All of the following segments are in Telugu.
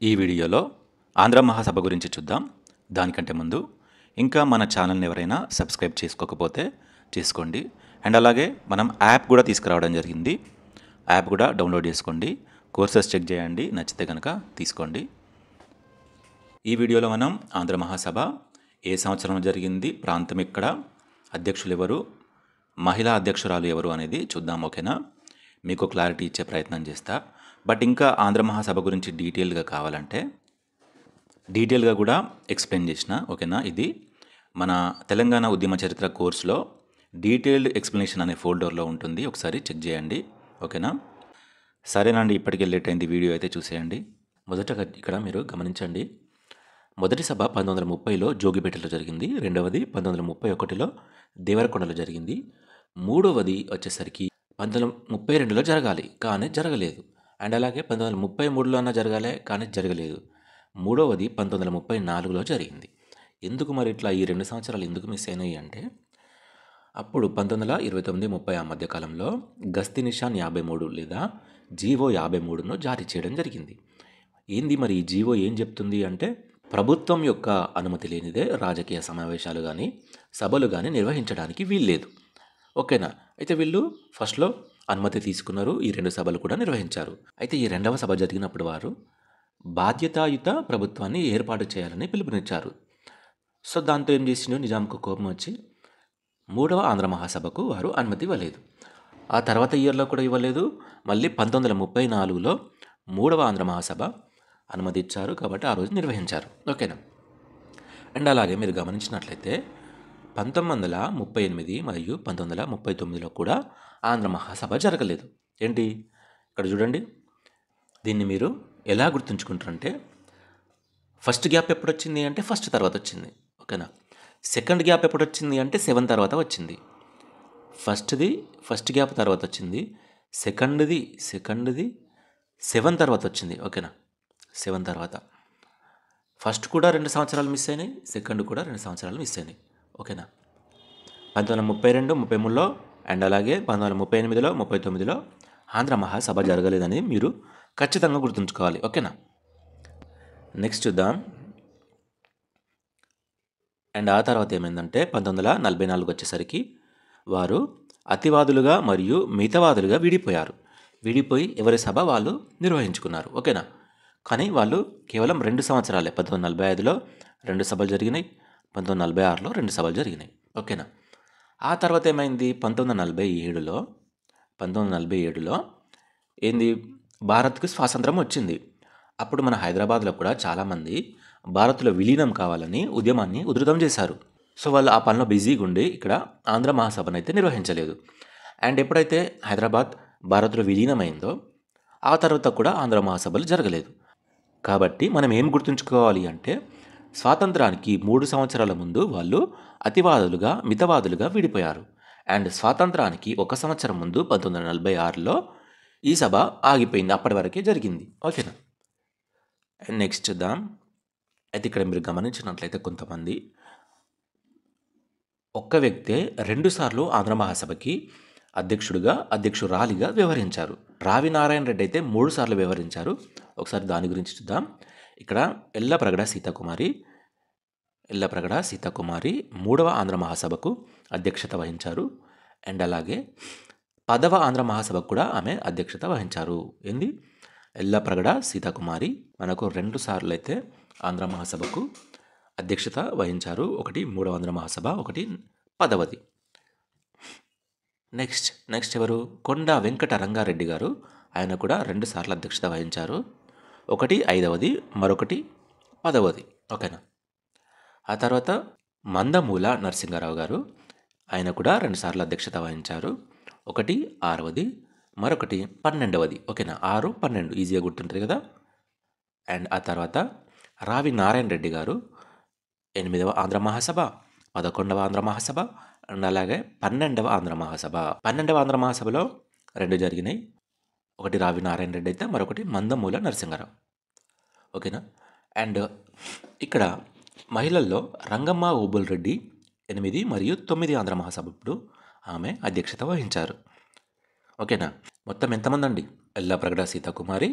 ఈ వీడియోలో ఆంధ్ర మహాసభ గురించి చూద్దాం. దానికంటే ముందు ఇంకా మన ఛానల్ని ఎవరైనా సబ్స్క్రైబ్ చేసుకోకపోతే చేసుకోండి. అండ్ అలాగే మనం యాప్ కూడా తీసుకురావడం జరిగింది. యాప్ కూడా డౌన్లోడ్ చేసుకోండి, కోర్సెస్ చెక్ చేయండి, నచ్చితే కనుక తీసుకోండి. ఈ వీడియోలో మనం ఆంధ్ర మహాసభ ఏ సంవత్సరం జరిగింది, ప్రాంతం ఎక్కడ, అధ్యక్షులు ఎవరు, మహిళా అధ్యక్షురాలు ఎవరు అనేది చూద్దాం. ఓకేనా? మీకు క్లారిటీ ఇచ్చే ప్రయత్నం చేస్తా. బట్ ఇంకా ఆంధ్ర మహాసభ గురించి డీటెయిల్గా కావాలంటే డీటెయిల్గా కూడా ఎక్స్ప్లెయిన్ చేసిన. ఓకేనా? ఇది మన తెలంగాణ ఉద్యమ చరిత్ర కోర్సులో డీటెయిల్డ్ ఎక్స్ప్లెనేషన్ అనే ఫోల్డర్లో ఉంటుంది, ఒకసారి చెక్ చేయండి. ఓకేనా? సరేనండి, ఇప్పటికే లేట్ అయింది, వీడియో అయితే చూసేయండి. మొదటగా ఇక్కడ మీరు గమనించండి, మొదటి సభ 1930లో జోగిపేటలో జరిగింది. రెండవది 1931లో దేవరకొండలో జరిగింది. మూడవది వచ్చేసరికి 1932లో జరగాలి కానీ జరగలేదు. అండ్ అలాగే 1933లో అన్న జరగాలి కానీ జరగలేదు. మూడవది 1934లో జరిగింది. ఎందుకు మరి ఇట్లా ఈ 2 సంవత్సరాలు ఎందుకు మిస్ అయినాయి అంటే, అప్పుడు 1929-30 ఆ మధ్యకాలంలో గస్తీ నిషాన్ 53 లేదా జీవో 53ను జారీ చేయడం జరిగింది. ఏంది మరి ఈ జీవో ఏం చెప్తుంది అంటే, ప్రభుత్వం యొక్క అనుమతి లేనిదే రాజకీయ సమావేశాలు కానీ సభలు కానీ నిర్వహించడానికి వీల్లేదు. ఓకేనా? అయితే వీళ్ళు ఫస్ట్లో అనుమతి తీసుకున్నారు, ఈ 2 సభలు కూడా నిర్వహించారు. అయితే ఈ 2వ సభ జరిగినప్పుడు వారు బాధ్యతాయుత ప్రభుత్వాన్ని ఏర్పాటు చేయాలని పిలుపునిచ్చారు. సో దాంతో ఏం చేసిండు, నిజాంకు కోపం వచ్చి 3వ ఆంధ్ర మహాసభకు వారు అనుమతి ఇవ్వలేదు. ఆ తర్వాత ఇయర్లో కూడా ఇవ్వలేదు. మళ్ళీ 1934లో 3వ ఆంధ్ర మహాసభ అనుమతి ఇచ్చారు, కాబట్టి ఆ రోజు నిర్వహించారు. ఓకేనా? అండ్ అలాగే మీరు గమనించినట్లయితే 1938 మరియు 1939లో కూడా ఆంధ్ర మహాసభ జరగలేదు. ఏంటి ఇక్కడ చూడండి, దీన్ని మీరు ఎలా గుర్తుంచుకుంటారంటే, ఫస్ట్ గ్యాప్ ఎప్పుడు వచ్చింది అంటే ఫస్ట్ తర్వాత వచ్చింది. ఓకేనా? సెకండ్ గ్యాప్ ఎప్పుడు వచ్చింది అంటే 7 తర్వాత వచ్చింది. ఫస్ట్ గ్యాప్ తర్వాత వచ్చింది. సెకండ్ది 7 తర్వాత వచ్చింది. ఓకేనా? 7 తర్వాత. ఫస్ట్ కూడా 2 సంవత్సరాలు మిస్ అయినాయి, సెకండ్ కూడా 2 సంవత్సరాలు మిస్ అయినాయి. ఓకేనా? 1932, 33లో అండ్ అలాగే 1938లో, 39లో ఆంధ్ర మహాసభ జరగలేదని మీరు ఖచ్చితంగా గుర్తుంచుకోవాలి. ఓకేనా? నెక్స్ట్ చూద్దాం. అండ్ ఆ తర్వాత ఏమైందంటే 1944 వచ్చేసరికి వారు అతివాదులుగా మరియు మితవాదులుగా విడిపోయి ఎవరి సభ వాళ్ళు నిర్వహించుకున్నారు. ఓకేనా? కానీ వాళ్ళు కేవలం 2 సంవత్సరాలే. 1945లో 2 సభలు జరిగినాయి, 1946లో 2 సభలు జరిగినాయి. ఓకేనా? ఆ తర్వాత ఏమైంది, 1947లో ఏంది, భారత్కు స్వాతంత్రం వచ్చింది. అప్పుడు మన హైదరాబాద్లో కూడా చాలామంది భారత్లో విలీనం కావాలని ఉద్యమాన్ని ఉధృతం చేశారు. సో వాళ్ళు ఆ పనిలో బిజీగా ఉండి ఇక్కడ ఆంధ్ర మహాసభను అయితే నిర్వహించలేదు. అండ్ ఎప్పుడైతే హైదరాబాద్ భారత్లో విలీనమైందో ఆ తర్వాత కూడా ఆంధ్ర మహాసభలు జరగలేదు. కాబట్టి మనం ఏం గుర్తుంచుకోవాలి అంటే, స్వాతంత్రానికి 3 సంవత్సరాల ముందు వాళ్ళు అతివాదులుగా మితవాదులుగా విడిపోయారు. అండ్ స్వాతంత్రానికి 1 సంవత్సరం ముందు 1946లో ఈ సభ ఆగిపోయింది, అప్పటి వరకే జరిగింది. ఓకేనా? అండ్ నెక్స్ట్ చూద్దాం. అయితే ఇక్కడ మీరు గమనించినట్లయితే కొంతమంది ఒక్క వ్యక్తే 2 సార్లు ఆంధ్ర మహాసభకి అధ్యక్షురాలిగా వ్యవహరించారు. రావి నారాయణ రెడ్డి అయితే 3 సార్లు వ్యవహరించారు. ఒకసారి దాని గురించి చూద్దాం. ఇక్కడ ఎల్లప్రగడ సీతాకుమారి 3వ ఆంధ్ర మహాసభకు అధ్యక్షత వహించారు. అండ్ అలాగే 10వ ఆంధ్ర మహాసభకు కూడా ఆమె అధ్యక్షత వహించారు. ఏంది, ఎల్లప్రగడ సీతాకుమారి మనకు 2 సార్లు అయితే ఆంధ్ర మహాసభకు అధ్యక్షత వహించారు. ఒకటి 3వ ఆంధ్ర మహాసభ, ఒకటి 10వది. నెక్స్ట్ ఎవరు, కొండ వెంకట రంగారెడ్డి గారు. ఆయన కూడా 2 సార్లు అధ్యక్షత వహించారు. ఒకటి 5వది, మరొకటి 10వది. ఓకేనా? ఆ తర్వాత మందమూల నరసింహారావు గారు. ఆయన కూడా 2 సార్లు అధ్యక్షత వహించారు. ఒకటి 6వది, మరొకటి 12వది. ఓకేనా? 6, 12 ఈజీగా గుర్తుంటుంది కదా. అండ్ ఆ తర్వాత రావి నారాయణ రెడ్డి గారు 8వ ఆంధ్ర మహాసభ, 11వ ఆంధ్ర మహాసభ అండ్ అలాగే 12వ ఆంధ్ర మహాసభ. 12వ ఆంధ్ర మహాసభలో 2 జరిగినాయి. ఒకటి రావి నారాయణ రెడ్డి అయితే మరొకటి మందమూల నరసింహారావు. ఓకేనా? అండ్ ఇక్కడ మహిళల్లో రంగమ్మ ఓబుల్ రెడ్డి 8 మరియు 9 ఆంధ్ర మహాసభప్పుడు ఆమె అధ్యక్షత వహించారు. ఓకేనా? మొత్తం ఎంతమంది అండి, ఎల్లప్రగడ సీతాకుమారి,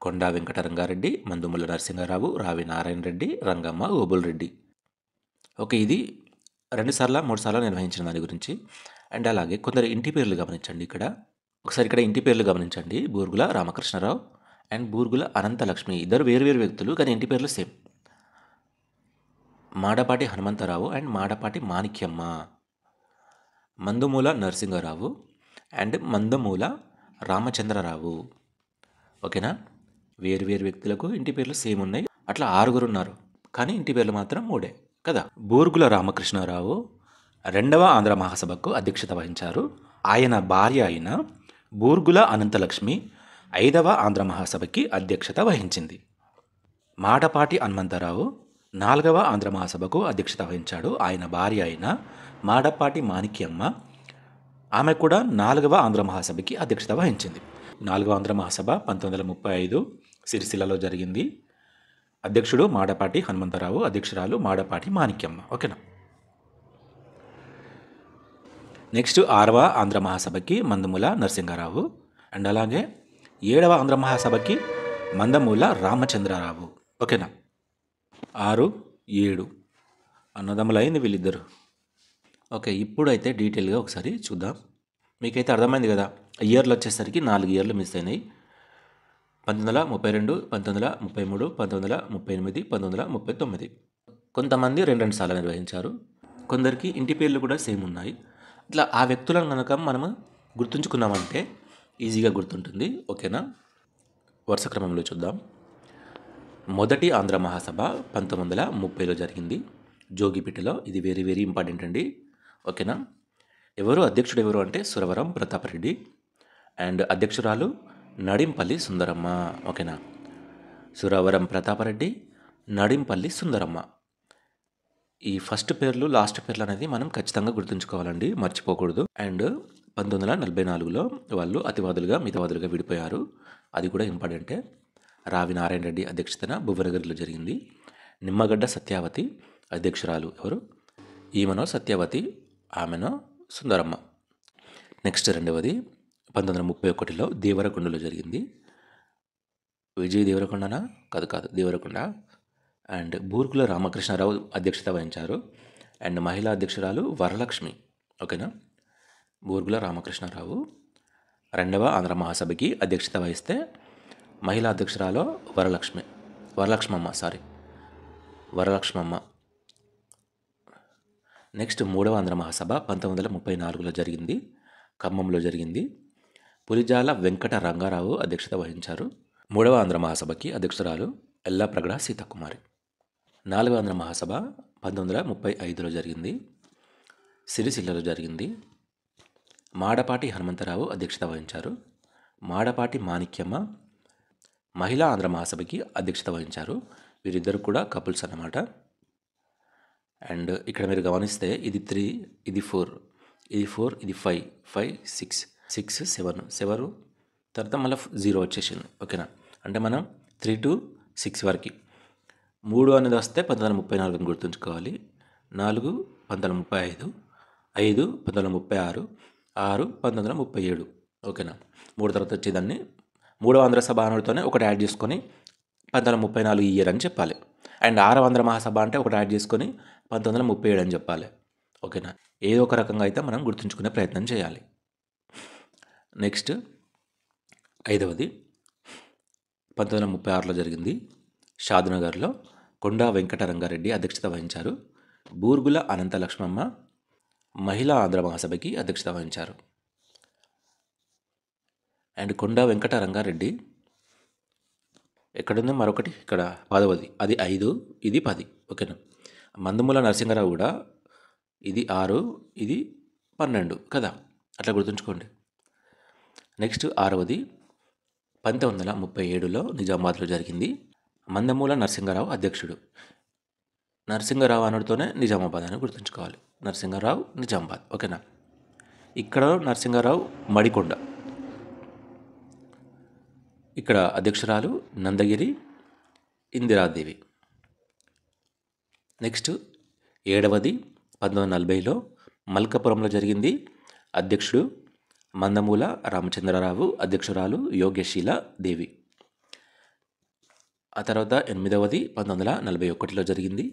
కొండా వెంకటరంగారెడ్డి, మందుముల నరసింహారావు, రావి నారాయణ రెడ్డి, రంగమ్మ, ఓబుల్ రెడ్డి. ఓకే, ఇది 2 సార్ల 3 సార్లు నిర్వహించిన దాని గురించి. అండ్ అలాగే కొందరు ఇంటి పేర్లు గమనించండి ఇక్కడ. ఒకసారి ఇక్కడ ఇంటి పేర్లు గమనించండి. బూర్గుల రామకృష్ణరావు అండ్ బూర్గుల అనంతలక్ష్మి, ఇద్దరు వేరు వ్యక్తులు కానీ ఇంటి పేర్లు same. Madapati Hanumantha Rao and Madapati Manikyamma, Mandumula Narasimha Rao and Mandamula Ramachandra Rao. ఓకేనా, వేరు వ్యక్తులకు ఇంటి పేర్లు సేమ్ ఉన్నాయి. అట్లా 6 ఉన్నారు కానీ ఇంటి పేర్లు మాత్రం 3 కదా. బూర్గుల రామకృష్ణారావు 2వ ఆంధ్ర మహాసభకు అధ్యక్షత వహించారు. ఆయన భార్య అయిన బూర్గుల అనంతలక్ష్మి 5వ ఆంధ్ర మహాసభకి అధ్యక్షత వహించింది. మాడపాటి హనుమంతరావు 4వ ఆంధ్ర మహాసభకు అధ్యక్షత వహించాడు. ఆయన భార్య అయిన మాడపాటి మాణిక్యమ్మ, ఆమె కూడా 4వ ఆంధ్ర మహాసభకి అధ్యక్షత వహించింది. 4వ ఆంధ్ర మహాసభ 1935 సిరిసిల్లలో జరిగింది. అధ్యక్షుడు మాడపాటి హనుమంతరావు, అధ్యక్షురాలు మాడపాటి మాణిక్యమ్మ. ఓకేనా. నెక్స్ట్ 6వ ఆంధ్ర మహాసభకి మందమూల నరసింహారావు అండ్ అలాగే 7వ ఆంధ్ర మహాసభకి మందమూల రామచంద్రరావు. ఓకేనా, 6, 7 అన్నదమ్ములైంది వీళ్ళిద్దరు. ఓకే, ఇప్పుడైతే డీటెయిల్గా ఒకసారి చూద్దాం. మీకైతే అర్థమైంది కదా. ఇయర్లు వచ్చేసరికి 4 ఇయర్లు మిస్ అయినాయి. 1932, 1933, 1938, 1939. కొంతమంది 2 సార్లు నిర్వహించారు. కొందరికి ఇంటి పేర్లు కూడా సేమ్ ఉన్నాయి. ఇట్లా ఆ వ్యక్తులను కనుక మనము గుర్తుంచుకున్నామంటే ఈజీగా గుర్తుంటుంది. ఓకేనా, వరుస క్రమంలో చూద్దాం. మొదటి ఆంధ్ర మహాసభ 1930లో జరిగింది జోగిపేటలో. ఇది వెరీ ఇంపార్టెంట్ అండి. ఓకేనా. అధ్యక్షుడు ఎవరు అంటే సురవరం ప్రతాపరెడ్డి అండ్ అధ్యక్షురాలు నడింపల్లి సుందరమ్మ. ఓకేనా, సురవరం ప్రతాపరెడ్డి, నడింపల్లి సుందరమ్మ. ఈ ఫస్ట్ పేర్లు లాస్ట్ పేర్లు అనేది మనం ఖచ్చితంగా గుర్తుంచుకోవాలండి, మర్చిపోకూడదు. అండ్ 1944లో వాళ్ళు అతివాదులుగా మితవాదులుగా విడిపోయారు. అది కూడా ఇంపార్టెంటే. రావి నారాయణ రెడ్డి అధ్యక్షతన భువనగిరిలో జరిగింది. నిమ్మగడ్డ సత్యావతి అధ్యక్షురాలు. ఎవరు? ఈమెనో సత్యావతి, ఆమెనో సుందరమ్మ. నెక్స్ట్ 2వది 1931లో దేవరకొండలో జరిగింది. విజయ్ దేవరకొండనా? కాదు, దేవరకొండ. అండ్ బూర్గుల రామకృష్ణారావు అధ్యక్షత వహించారు. అండ్ మహిళా అధ్యక్షురాలు వరలక్ష్మి. ఓకేనా, బూర్గుల రామకృష్ణారావు 2వ ఆంధ్ర మహాసభకి అధ్యక్షత వహిస్తే మహిళా అధ్యక్షురాలు వరలక్ష్మమ్మ. నెక్స్ట్ 3వ ఆంధ్ర మహాసభ 1934లో జరిగింది, ఖమ్మంలో జరిగింది. పులిజాల వెంకట రంగారావు అధ్యక్షత వహించారు. 3వ ఆంధ్ర మహాసభకి అధ్యక్షురాలు ఎల్లాప్రగడ సీతకుమారి. 4వ ఆంధ్ర మహాసభ 1935లో జరిగింది, సిరిసిల్లలో జరిగింది. మాడపాటి హనుమంతరావు అధ్యక్షత వహించారు. మాడపాటి మాణిక్యమ్మ మహిళా ఆంధ్ర మహాసభకి అధ్యక్షత వహించారు. వీరిద్దరు కూడా కపుల్స్ అన్నమాట. అండ్ ఇక్కడ మీరు గమనిస్తే ఇది 3, ఇది 4, ఇది 4, ఇది 5, 5, 6, 6, 7 తర్వాత మళ్ళీ 0 వచ్చేసింది. ఓకేనా, అంటే మనం 3 to 6 వరకు 3 అనేది వస్తే 1934 గుర్తుంచుకోవాలి. 4 1935, 5 1936, 6 1937. ఓకేనా, 3 తర్వాత వచ్చేదాన్ని 3వ ఆంధ్ర సభ అనడితోనే ఒకటి యాడ్ చేసుకొని 1934 ఇయర్ అని చెప్పాలి. అండ్ 6వ ఆంధ్ర మహాసభ అంటే ఒకటి యాడ్ చేసుకొని 1937 అని చెప్పాలి. ఓకేనా, ఏదో ఒక రకంగా అయితే మనం గుర్తుంచుకునే ప్రయత్నం చేయాలి. నెక్స్ట్ 5వది 1936లో జరిగింది. షాద్నగర్లో కొండా వెంకటరంగారెడ్డి అధ్యక్షత వహించారు. బూర్గుల అనంతలక్ష్మమ్మ మహిళా ఆంధ్ర మహాసభకి అధ్యక్షత వహించారు. అండ్ కొండా వెంకటరంగారెడ్డి ఎక్కడుంది? మరొకటి ఇక్కడ 10వది, అది 5, ఇది 10. ఓకేనా, మందమూల నరసింహారావు కూడా ఇది 6, ఇది 12 కదా, అట్లా గుర్తుంచుకోండి. నెక్స్ట్ 6వది 1937లో నిజామాబాద్లో జరిగింది. మందమూల నరసింహారావు అధ్యక్షుడు. నరసింహారావు అనడితోనే నిజామాబాద్ అని గుర్తుంచుకోవాలి. నరసింహారావు నిజామాబాద్. ఓకేనా, ఇక్కడ నరసింహారావు మడికొండ. ఇక్కడ అధ్యక్షురాలు నందగిరి ఇందిరాదేవి. నెక్స్ట్ 7వది 1940లో మల్కాపురంలో జరిగింది. అధ్యక్షుడు మందమూల రామచంద్రరావు, అధ్యక్షురాలు యోగశీల దేవి. ఆ తర్వాత 8వది 1941లో జరిగింది,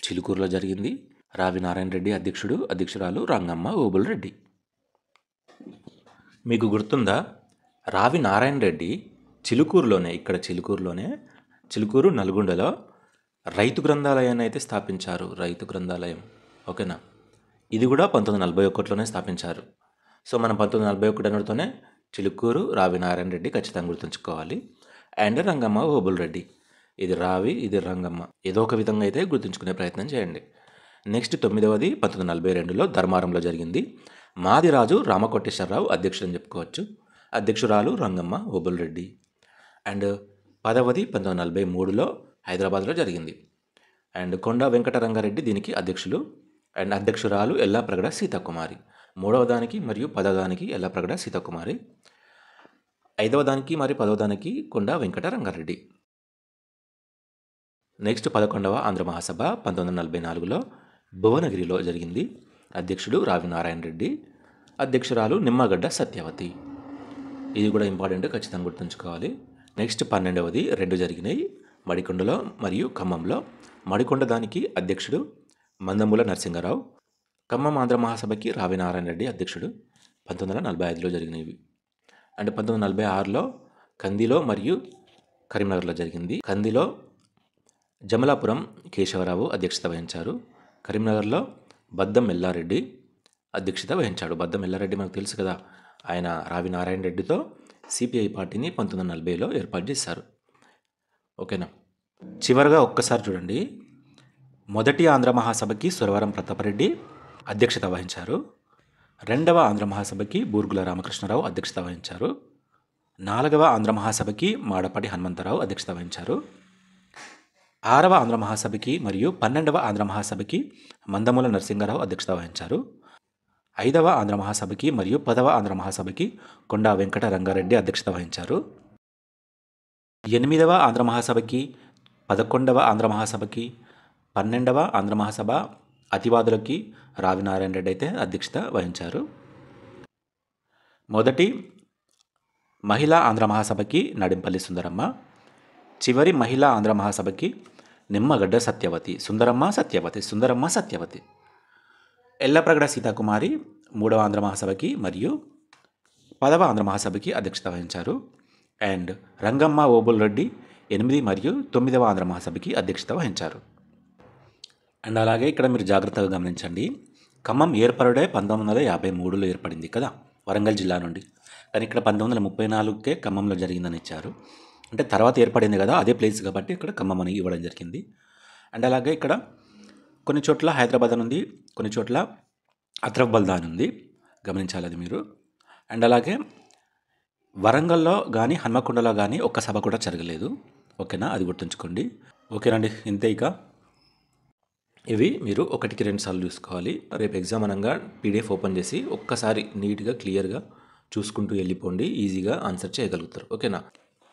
చిలుకూరులో జరిగింది. రావి నారాయణ రెడ్డి అధ్యక్షుడు, అధ్యక్షురాలు రంగమ్మ ఓబుల్ రెడ్డి. మీకు గుర్తుందా, రావి నారాయణ రెడ్డి చిలుకూరులోనే, ఇక్కడ చిలుకూరులోనే, చిలుకూరు నల్గొండలో రైతు గ్రంథాలయాన్ని అయితే స్థాపించారు. రైతు గ్రంథాలయం, ఓకేనా. ఇది కూడా 1941లోనే స్థాపించారు. సో మనం 1941 అనడంతోనే చిలుకూరు రావి నారాయణ రెడ్డి ఖచ్చితంగా గుర్తుంచుకోవాలి. అండ్ రంగమ్మ ఓబుల్ రెడ్డి, ఇది రావి, ఇది రంగమ్మ, ఏదో ఒక విధంగా అయితే గుర్తుంచుకునే ప్రయత్నం చేయండి. నెక్స్ట్ 9వది 1942లో ధర్మారంలో జరిగింది. మాదిరాజు రామకోటేశ్వరరావు అధ్యక్షుడు అని చెప్పుకోవచ్చు, అధ్యక్షురాలు రంగమ్మ ఓబుల్ రెడ్డి. అండ్ 10వది 1943లో హైదరాబాద్లో జరిగింది. అండ్ కొండా వెంకటరంగారెడ్డి దీనికి అధ్యక్షులు, అండ్ అధ్యక్షురాలు ఎల్లాప్రగడ సీతాకుమారి. 3వ దానికి మరియు 10వ దానికి ఎల్లాప్రగడ సీతాకుమారి, 5వ దానికి మరియు 10వ దానికి కొండా వెంకటరంగారెడ్డి. నెక్స్ట్ 11వ ఆంధ్ర మహాసభ 1944లో భువనగిరిలో జరిగింది. అధ్యక్షుడు రావి నారాయణ రెడ్డి, అధ్యక్షురాలు నిమ్మగడ్డ సత్యవతి. ఇది కూడా ఇంపార్టెంట్, ఖచ్చితంగా గుర్తుంచుకోవాలి. నెక్స్ట్ 12వది 2 జరిగినాయి, మడికొండలో మరియు ఖమ్మంలో. మడికొండ దానికి అధ్యక్షుడు మందమూల నరసింహారావు, ఖమ్మం ఆంధ్ర మహాసభకి రావి నారాయణ రెడ్డి అధ్యక్షుడు. 1945లో జరిగినవి. అండ్ 1946లో కందిలో మరియు కరీంనగర్లో జరిగింది. కందిలో జమలాపురం కేశవరావు అధ్యక్షత వహించారు. కరీంనగర్లో బద్దం ఎల్లారెడ్డి అధ్యక్షత వహించాడు. బద్దం ఎల్లారెడ్డి మనకు తెలుసు కదా, ఆయన రావి నారాయణ రెడ్డితో సిపిఐ పార్టీని 1940లో ఏర్పాటు చేశారు, ఓకేనా. చివరిగా ఒక్కసారి చూడండి, మొదటి ఆంధ్ర మహాసభకి సురవరం ప్రతాపరెడ్డి అధ్యక్షత వహించారు. 2వ ఆంధ్ర మహాసభకి బూర్గుల రామకృష్ణరావు అధ్యక్షత వహించారు. 4వ ఆంధ్ర మహాసభకి మాడపాటి హనుమంతరావు అధ్యక్షత వహించారు. 6వ ఆంధ్ర మహాసభకి మరియు 12వ ఆంధ్ర మహాసభకి మందమూల నరసింహారావు అధ్యక్షత వహించారు. 5వ ఆంధ్ర మహాసభకి మరియు 10వ ఆంధ్ర మహాసభకి కొండా వెంకట రంగారెడ్డి అధ్యక్షత వహించారు. 8వ ఆంధ్ర మహాసభకి, 11వ ఆంధ్ర మహాసభకి, 12వ ఆంధ్ర మహాసభ అతివాదులకి రావి నారాయణ రెడ్డి అయితే అధ్యక్షత వహించారు. మొదటి మహిళా ఆంధ్ర మహాసభకి నడింపల్లి సుందరమ్మ, చివరి మహిళా ఆంధ్ర మహాసభకి నిమ్మగడ్డ సత్యవతి. సుందరమ్మ సత్యవతి. ఎల్లప్రగడ సీతాకుమారి 3వ ఆంధ్ర మహాసభకి మరియు 10వ ఆంధ్ర మహాసభకి అధ్యక్షత వహించారు. అండ్ రంగమ్మ ఓబుల్ రెడ్డి 8 మరియు 9వ ఆంధ్ర మహాసభకి అధ్యక్షత వహించారు. అండ్ అలాగే ఇక్కడ మీరు జాగ్రత్తగా గమనించండి, ఖమ్మం ఏర్పడే 1953లో ఏర్పడింది కదా, వరంగల్ జిల్లా నుండి. కానీ ఇక్కడ 1934కే ఖమ్మంలో జరిగిందని ఇచ్చారు. అంటే తర్వాత ఏర్పడింది కదా, అదే ప్లేస్ కాబట్టి ఇక్కడ ఖమ్మం అని ఇవ్వడం జరిగింది. అండ్ అలాగే ఇక్కడ కొన్ని చోట్ల హైదరాబాద్ అని ఉంది, కొన్ని చోట్ల అత్రఫ్బల్దా అని ఉంది, గమనించాలి అది మీరు. అండ్ అలాగే వరంగల్లో కానీ హన్మకొండలో కానీ ఒక్క సభ కూడా జరగలేదు, ఓకేనా, అది గుర్తుంచుకోండి. ఓకేనండి, ఇంతే. ఇక ఇవి మీరు 1కి 2 సార్లు చూసుకోవాలి. రేపు ఎగ్జామ్ అనగా పీడిఎఫ్ ఓపెన్ చేసి ఒక్కసారి నీట్గా క్లియర్గా చూసుకుంటూ వెళ్ళిపోండి, ఈజీగా ఆన్సర్ చేయగలుగుతారు, ఓకేనా.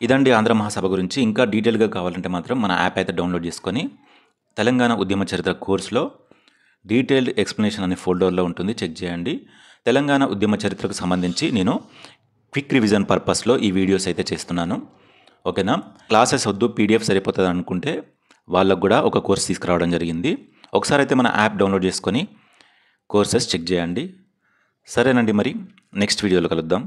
ఇదండి ఆంధ్ర మహాసభ గురించి. ఇంకా డీటెయిల్గా కావాలంటే మాత్రం మన యాప్ అయితే డౌన్లోడ్ చేసుకొని తెలంగాణ ఉద్యమ చరిత్ర కోర్సులో డీటెయిల్డ్ ఎక్స్ప్లెనేషన్ అనే ఫోల్డర్లో ఉంటుంది, చెక్ చేయండి. తెలంగాణ ఉద్యమ చరిత్రకు సంబంధించి నేను క్విక్ రివిజన్ పర్పస్లో ఈ వీడియోస్ అయితే చేస్తున్నాను, ఓకేనా. క్లాసెస్ వద్దు, పీడిఎఫ్ సరిపోతుంది అనుకుంటే వాళ్ళకు కూడా ఒక కోర్స్ తీసుకురావడం జరిగింది. ఒకసారి అయితే మన యాప్ డౌన్లోడ్ చేసుకొని కోర్సెస్ చెక్ చేయండి. సరేనండి, మరి నెక్స్ట్ వీడియోలో కలుద్దాం.